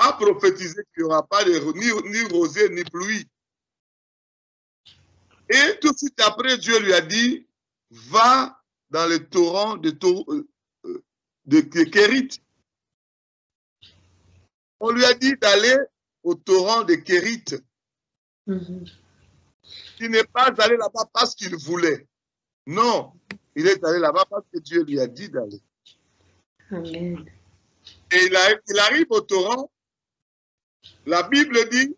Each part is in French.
a prophétisé qu'il n'y aura pas ni rosée ni pluie. Et tout de suite après, Dieu lui a dit, va dans le torrent de Kérit. On lui a dit d'aller au torrent de Kérit. Il n'est pas allé là-bas parce qu'il voulait. Non, il est allé là-bas parce que Dieu lui a dit d'aller. Amen. Et il arrive au torrent. La Bible dit,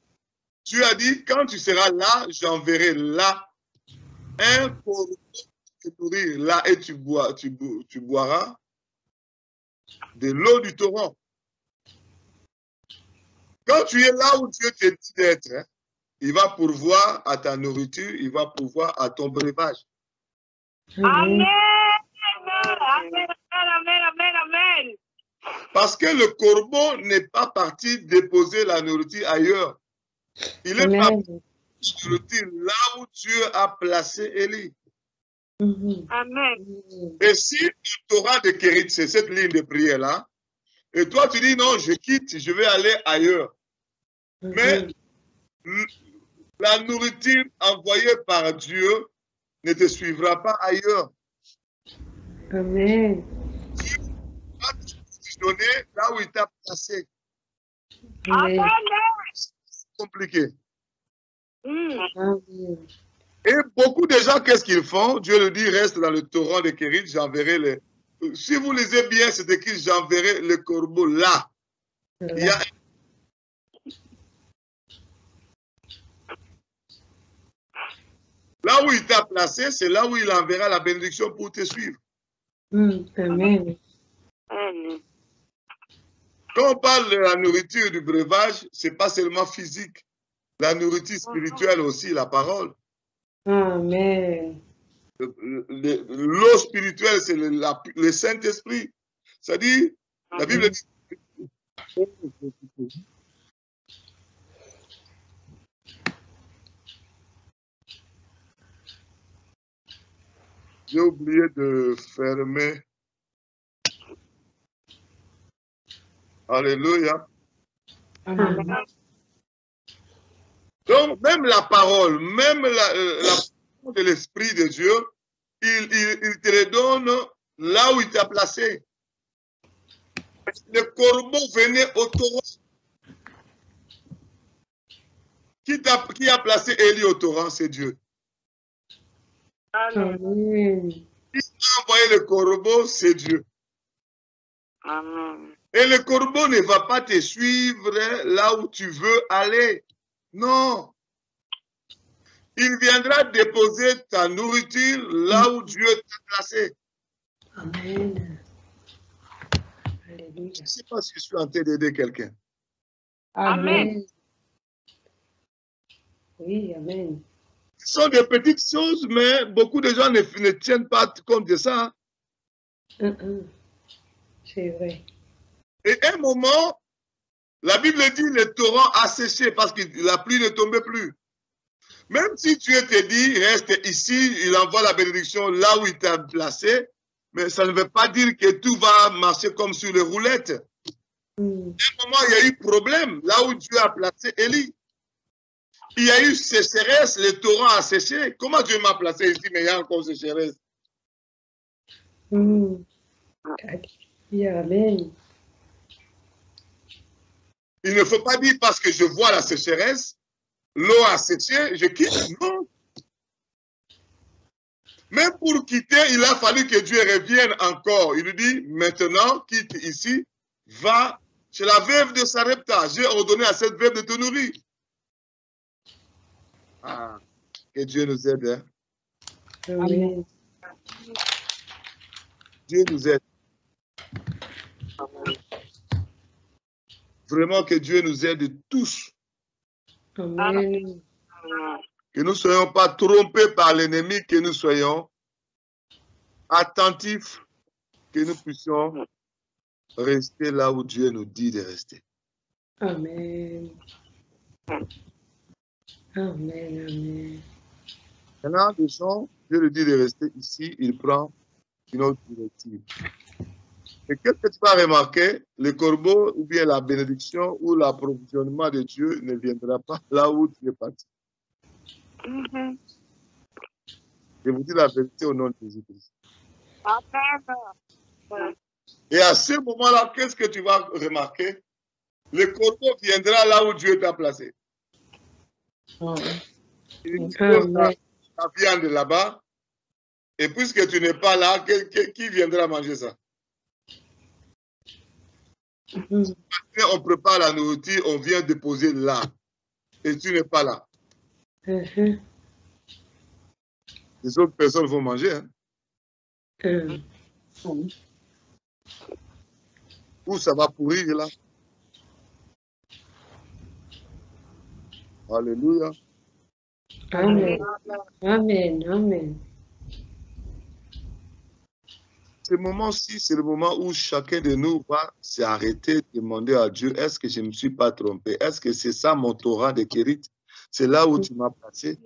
Dieu a dit, quand tu seras là, j'enverrai là un corbeau te nourrir là et tu boiras de l'eau du torrent. Quand tu es là où Dieu te dit d'être, hein, il va pourvoir à ta nourriture, il va pourvoir à ton breuvage. Amen. Amen. Amen. Amen. Amen. Parce que le corbeau n'est pas parti déposer la nourriture ailleurs. Il est parti la nourriture là où Dieu a placé Élie. Amen. Et si tu auras de Kérit, c'est cette ligne de prière-là, et toi tu dis non, je quitte, je vais aller ailleurs. Mais la nourriture envoyée par Dieu ne te suivra pas ailleurs. Amen. Dieu va te donner là où il t'a placé. Amen. C'est compliqué. Amen. Et beaucoup de gens, qu'est-ce qu'ils font? Dieu le dit, reste dans le torrent de Kérit, j'enverrai les... Si vous lisez bien, c'est écrit, j'enverrai le corbeau là. Il y a... Là où il t'a placé, c'est là où il enverra la bénédiction pour te suivre. Amen. Quand on parle de la nourriture du breuvage, ce n'est pas seulement physique. La nourriture spirituelle aussi, la parole. Amen. L'eau spirituelle, c'est le Saint-Esprit. C'est-à-dire, la Bible dit... J'ai oublié de fermer. Alléluia. Amen. Donc, même la parole, même la parole de l'Esprit de Dieu, il te le donne là où il t'a placé. Le corbeau venait au torrent. Qui a placé Élie au torrent? C'est Dieu. Amen. Qui a envoyé le corbeau? C'est Dieu. Amen. Et le corbeau ne va pas te suivre là où tu veux aller. Non. Il viendra déposer ta nourriture là où Dieu t'a placé. Amen. Alléluia. Je ne sais pas si je suis en train d'aider quelqu'un. Amen. Oui, amen. Ce sont des petites choses, mais beaucoup de gens ne tiennent pas compte de ça. C'est vrai. Et à un moment, la Bible dit le torrent a séché parce que la pluie ne tombait plus. Même si Dieu te dit, reste ici, il envoie la bénédiction là où il t'a placé, mais ça ne veut pas dire que tout va marcher comme sur les roulettes. À un moment, il y a eu problème là où Dieu a placé Élie. Il y a eu sécheresse, le torrent a séché. Comment Dieu m'a placé ici, mais il y a encore sécheresse? Amen. Il ne faut pas dire parce que je vois la sécheresse, l'eau a séché, je quitte. Non. Même pour quitter, il a fallu que Dieu revienne encore. Il lui dit, maintenant, quitte ici, va chez la veuve de Sarepta. J'ai ordonné à cette veuve de te nourrir. Ah, que Dieu nous aide. Hein? Amen. Dieu nous aide. Vraiment que Dieu nous aide tous. Amen. Que nous ne soyons pas trompés par l'ennemi, que nous soyons attentifs, que nous puissions rester là où Dieu nous dit de rester. Amen. Amen. Amen. Maintenant, des gens, Dieu lui dit de rester ici, il prend une autre directive. Et qu'est-ce que tu vas remarquer? Le corbeau ou bien la bénédiction ou l'approvisionnement de Dieu ne viendra pas là où tu es parti. Mhm. Je vous dis la vérité au nom de Jésus-Christ. Amen. Et à ce moment-là, qu'est-ce que tu vas remarquer? Le corbeau viendra là où Dieu t'a placé. Il pose Amen. la viande là-bas. Et puisque tu n'es pas là, qui viendra manger ça? Mhm. On prépare la nourriture, on vient déposer là. Et tu n'es pas là. Mhm. Les autres personnes vont manger. Hein? Ou ça va pourrir là. Alléluia. Amen. Amen. Amen. Ce moment-ci, c'est le moment où chacun de nous va s'arrêter, demander à Dieu, est-ce que je ne me suis pas trompé? Est-ce que c'est ça mon torrent de Kérit? C'est là où tu m'as placé?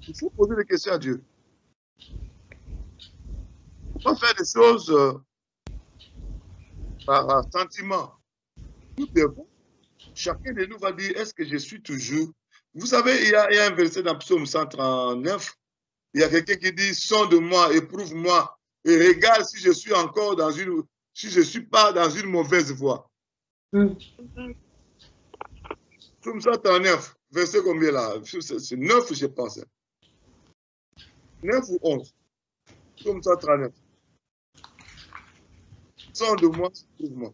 Il faut poser des questions à Dieu. Il faut pas faire des choses par sentiment. Nous devons, chacun de nous va dire, est-ce que je suis toujours... Vous savez, il y a un verset dans Psaume 139, il y a quelqu'un qui dit, sonde-moi, éprouve-moi, et regarde si je suis encore dans une... si je ne suis pas dans une mauvaise voie. Psaume 139, verset combien là? C'est 9, je pense. 9 ou 11. Psaume 139. Sonde-moi, éprouve-moi.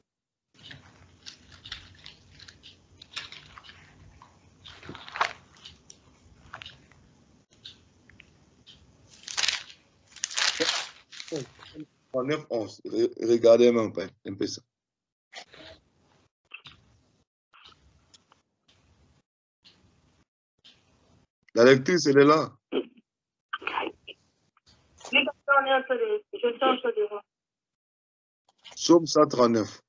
En 9, 11. Regardez un peu ça. La lectrice, elle est là. Psaume 139.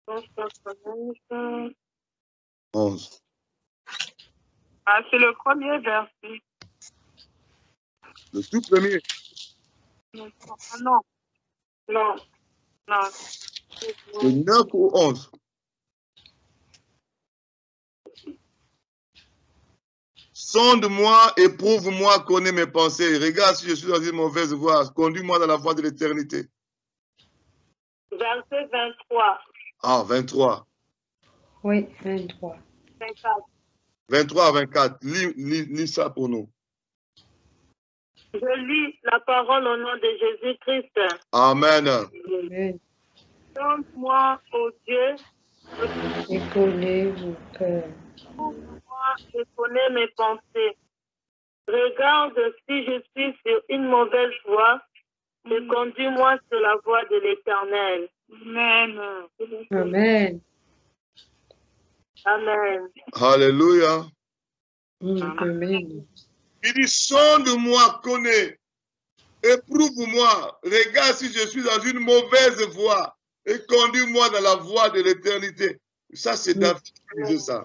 Ah, c'est le premier verset. Le tout premier. Non, non, non, non. C'est 9 ou 11. Sonde-moi, éprouve-moi, connais mes pensées. Regarde si je suis dans une mauvaise voie. Conduis-moi dans la voie de l'éternité. Verset 23. Ah, 23. Oui, 23. 24. 23 à 24. Lis ça pour nous. Je lis la parole au nom de Jésus-Christ. Amen. Amen. Sonde-moi, ô Dieu, Et connais mon cœur. éprouve-moi et connais mes pensées. Regarde si je suis sur une mauvaise voie et conduis-moi sur la voie de l'Éternel. Amen. Amen. Amen. Alléluia. Amen. Il dit, sonde-moi, connais, éprouve-moi, regarde si je suis dans une mauvaise voie et conduis-moi dans la voie de l'éternité. Ça, c'est David qui disait ça.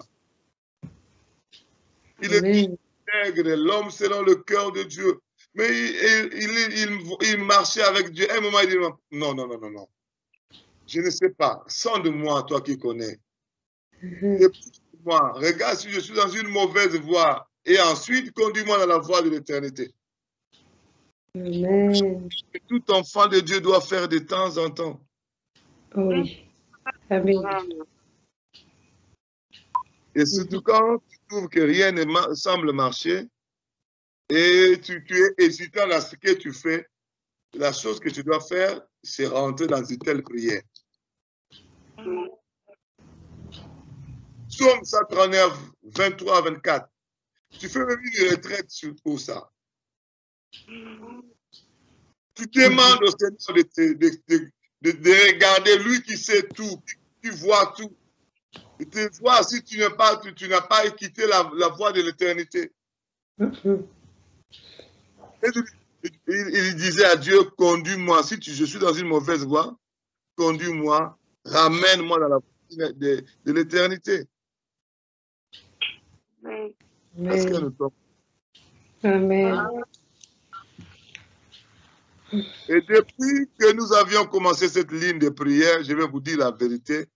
Il est intègre, l'homme selon le cœur de Dieu. Mais il marchait avec Dieu. À un moment, il dit, non, non, non, non, non. Je ne sais pas. Sonde-moi, toi qui connais. Éprouve-moi, regarde si je suis dans une mauvaise voie. Et ensuite, conduis-moi dans la voie de l'éternité. Amen. Tout enfant de Dieu doit faire de temps en temps. Oui. Amen. Et surtout quand tu trouves que rien ne semble marcher et tu es hésitant dans ce que tu fais, la chose que tu dois faire, c'est rentrer dans une telle prière. Psaume 139, 23 à 24. Tu fais même une retraite pour ça. Tu demandes au Seigneur de regarder lui qui sait tout, qui voit tout. Et te voir si tu n'as pas quitté la voie de l'éternité. Il disait à Dieu, conduis-moi. Si je suis dans une mauvaise voie, conduis-moi, ramène-moi dans la voie de l'éternité. Est-ce que nous sommes? Amen. Et depuis que nous avions commencé cette ligne de prière, je vais vous dire la vérité,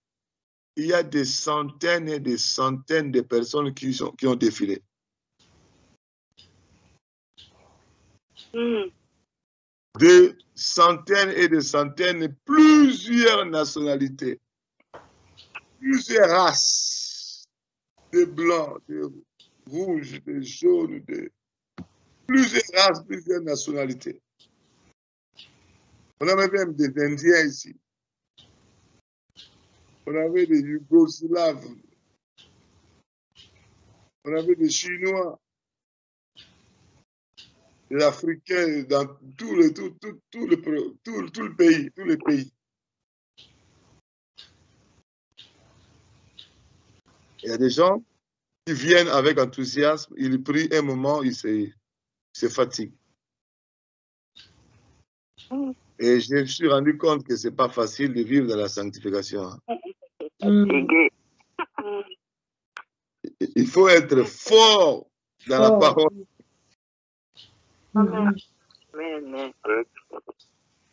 il y a des centaines et des centaines de personnes qui ont défilé. Des centaines et des centaines, plusieurs nationalités, plusieurs races, des blancs, des rouges, des jaunes, plusieurs races, plusieurs nationalités. On avait même des Indiens ici. On avait des Yougoslaves. On avait des Chinois. Des Africains dans tout le pays, tous les pays. Il y a des gens qui viennent avec enthousiasme, ils prient un moment, ils se fatiguent. Et je me suis rendu compte que ce n'est pas facile de vivre dans la sanctification. Il faut être fort dans la parole.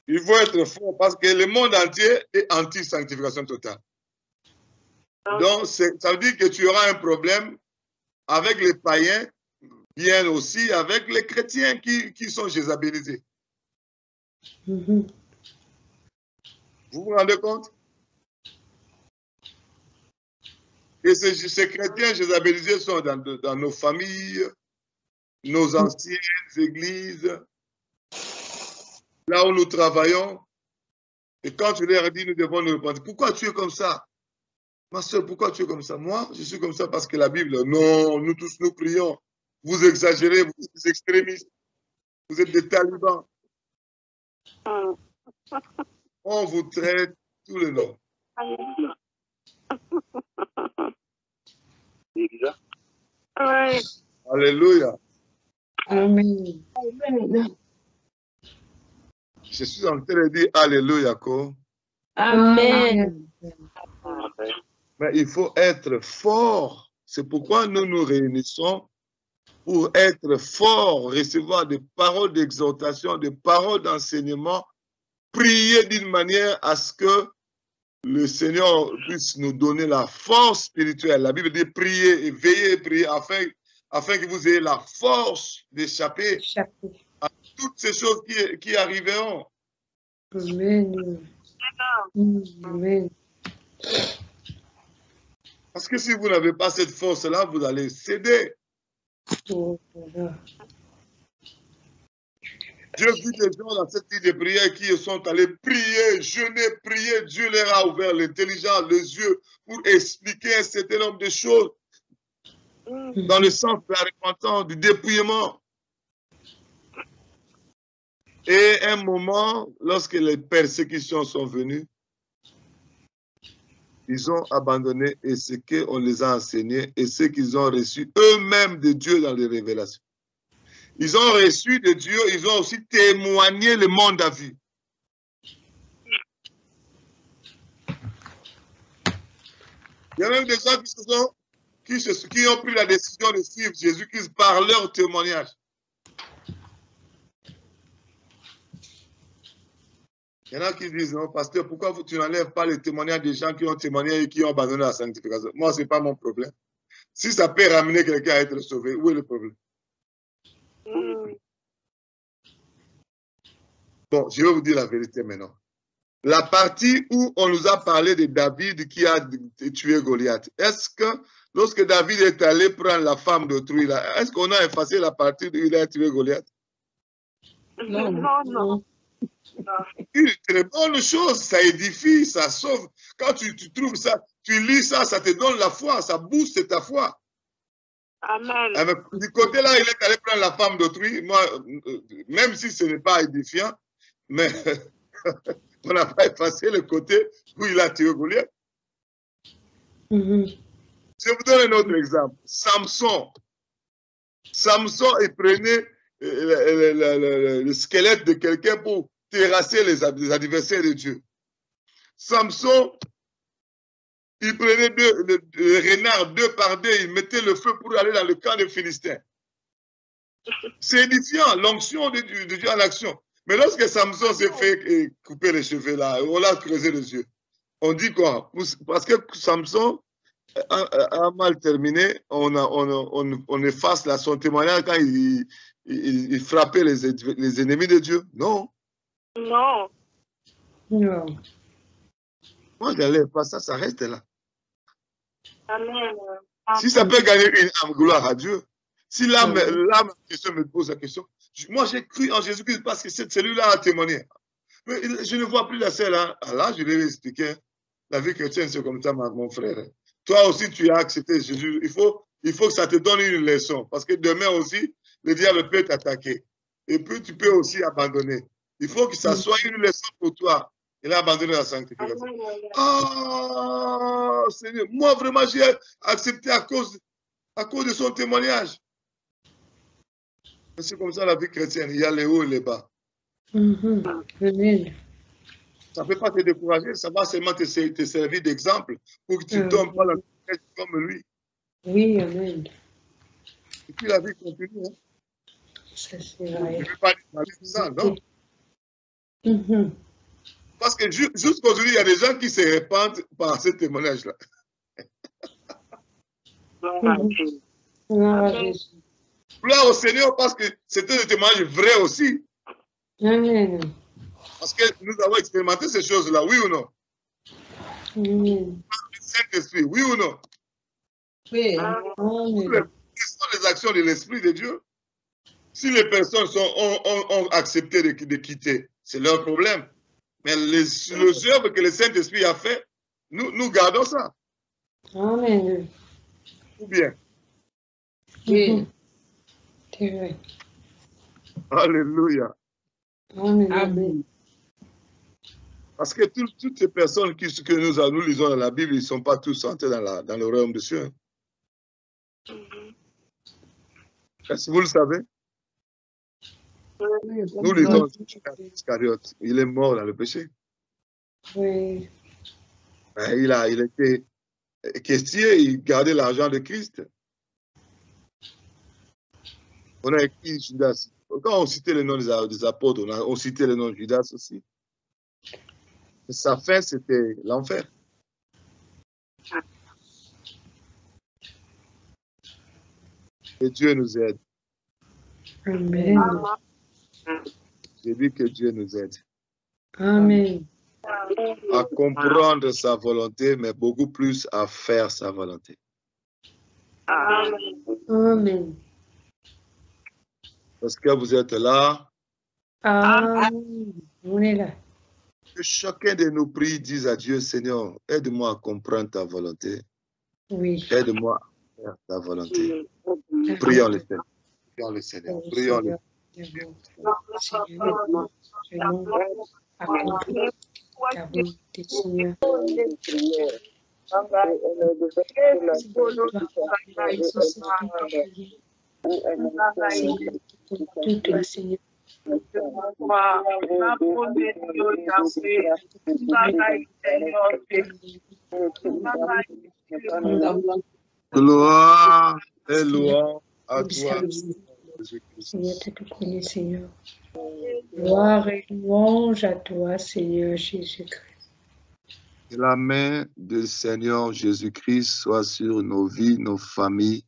Il faut être fort parce que le monde entier est anti-sanctification totale. Donc, ça veut dire que tu auras un problème avec les païens, bien aussi avec les chrétiens qui sont jézabélisés. Vous vous rendez compte? Et ces chrétiens jézabélisés sont dans nos familles, nos anciennes églises, là où nous travaillons. Et quand tu leur dis, nous devons nous répondre, pourquoi tu es comme ça? Ma soeur, pourquoi tu es comme ça? Moi, je suis comme ça parce que la Bible, non, nous tous nous prions. Vous exagérez, vous êtes des extrémistes, vous êtes des talibans. On vous traite tout le long. Alléluia. Amen. Je suis en train de dire Alléluia, quoi. Amen. Mais il faut être fort. C'est pourquoi nous nous réunissons pour être fort, recevoir des paroles d'exhortation, des paroles d'enseignement, prier d'une manière à ce que le Seigneur puisse nous donner la force spirituelle. La Bible dit prier et veiller, prier afin que vous ayez la force d'échapper à toutes ces choses qui arriveront. Amen. Amen. Parce que si vous n'avez pas cette force-là, vous allez céder. Oh, voilà. J'ai vu des gens dans cette ligne de prière qui sont allés prier, jeûner, prier. Dieu leur a ouvert l'intelligence, les yeux pour expliquer un certain nombre de choses dans le sens de la repentance, du dépouillement. Et un moment, lorsque les persécutions sont venues, ils ont abandonné et ce qu'on les a enseignés et ce qu'ils ont reçu eux-mêmes de Dieu dans les révélations. Ils ont reçu de Dieu, ils ont aussi témoigné, le monde a vu. Il y a même des gens qui ont pris la décision de suivre Jésus-Christ par leur témoignage. Il y en a qui disent, non, pasteur, pourquoi tu n'enlèves pas les témoignages des gens qui ont témoigné et qui ont abandonné la sanctification? Moi, ce n'est pas mon problème. Si ça peut ramener quelqu'un à être sauvé, où est le problème? Bon, je vais vous dire la vérité maintenant. La partie où on nous a parlé de David qui a tué Goliath, est-ce que lorsque David est allé prendre la femme d'autrui, est-ce qu'on a effacé la partie où il a tué Goliath? Non, non, non. Une très bonne chose, ça édifie, ça sauve. Quand tu trouves ça, tu lis ça, ça te donne la foi, ça booste ta foi. Amen. Du côté là, il est allé prendre la femme d'autrui. Moi, même si ce n'est pas édifiant, mais on n'a pas effacé le côté où il a tué Goliath. Je vous donne un autre exemple. Samson, il prenait le squelette de quelqu'un pour terrasser les adversaires de Dieu. Samson, il prenait le renard 2 par 2, il mettait le feu pour aller dans le camp des Philistins. C'est édifiant, l'onction de Dieu en action. Mais lorsque Samson s'est fait couper les cheveux là, on l'a creusé les yeux. On dit quoi? Parce que Samson a mal terminé, on efface là son témoignage quand il frappait les ennemis de Dieu. Non. Non. Non. Moi, je n'enlève pas ça, ça reste là. Amen. Si ça peut gagner une âme, gloire à Dieu. Si l'âme en question me pose la question, moi j'ai cru en Jésus-Christ parce que celui-là a témoigné. Mais je ne vois plus la seule. Hein. Là, je lui ai expliqué. La vie chrétienne, c'est comme ça, mon frère. Toi aussi, tu as accepté Jésus. Il faut que ça te donne une leçon. Parce que demain aussi, le diable peut t'attaquer. Et puis, tu peux aussi abandonner. Il faut que ça soit une leçon pour toi. Il a abandonné la sanctification. Ah, Seigneur, moi vraiment, j'ai accepté à cause de son témoignage. C'est comme ça la vie chrétienne. Il y a les hauts et les bas. Amen. Ça ne peut pas te décourager, ça va seulement te servir d'exemple pour que tu ne tombes pas dans le piège comme lui. Oui, amen. Et puis la vie continue. Hein. Ça, c'est vrai. Je ne veux pas dire ça, non. Parce que jusqu'aujourd'hui, il y a des gens qui se répandent par ce témoignage-là. Gloire au Seigneur parce que c'était un témoignage vrai aussi. Amen. Parce que nous avons expérimenté ces choses-là, oui ou non? Amen. Le Saint-Esprit, oui ou non? Oui. Quelles sont les actions de l'Esprit de Dieu? Si les personnes ont accepté de quitter, c'est leur problème. Mais les œuvres que le Saint-Esprit a fait, nous gardons ça. Amen. Ou bien? Oui. C'est vrai. Alléluia. Amen. Amen. Parce que toutes ces personnes que nous lisons dans la Bible, ils ne sont pas tous entrés dans le royaume de Dieu. Est-ce que vous le savez? Nous lisons Iscariote. Il est mort dans le péché. Oui. Il était caissier, il gardait l'argent de Christ. On a écrit Judas. Quand on citait le nom des apôtres, on citait le nom de Judas aussi. Sa fin, c'était l'enfer. Que Dieu nous aide. Amen. J'ai dit que Dieu nous aide. Amen. À comprendre sa volonté, mais beaucoup plus à faire sa volonté. Amen. Parce que vous êtes là. Amen. On est là. Que chacun de nous prie, dise à Dieu, Seigneur, aide-moi à comprendre ta volonté. Oui. Aide-moi à faire ta volonté. Prions le Seigneur. Prions le Seigneur. Prions le Seigneur. Accomplis ta volonté, Seigneur. Seigneur. Gloire et louange à toi, Seigneur, tu te connais, Seigneur. Gloire et louange à toi, Seigneur Jésus-Christ. Que la main du Seigneur Jésus-Christ soit sur nos vies, nos familles,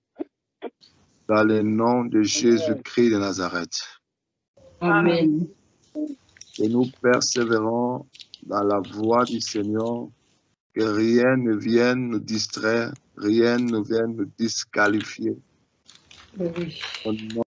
dans le nom de Jésus-Christ de Nazareth. Amen. Que nous persévérons dans la voie du Seigneur, que rien ne vienne nous distraire, rien ne vienne nous disqualifier. Oui. Au nom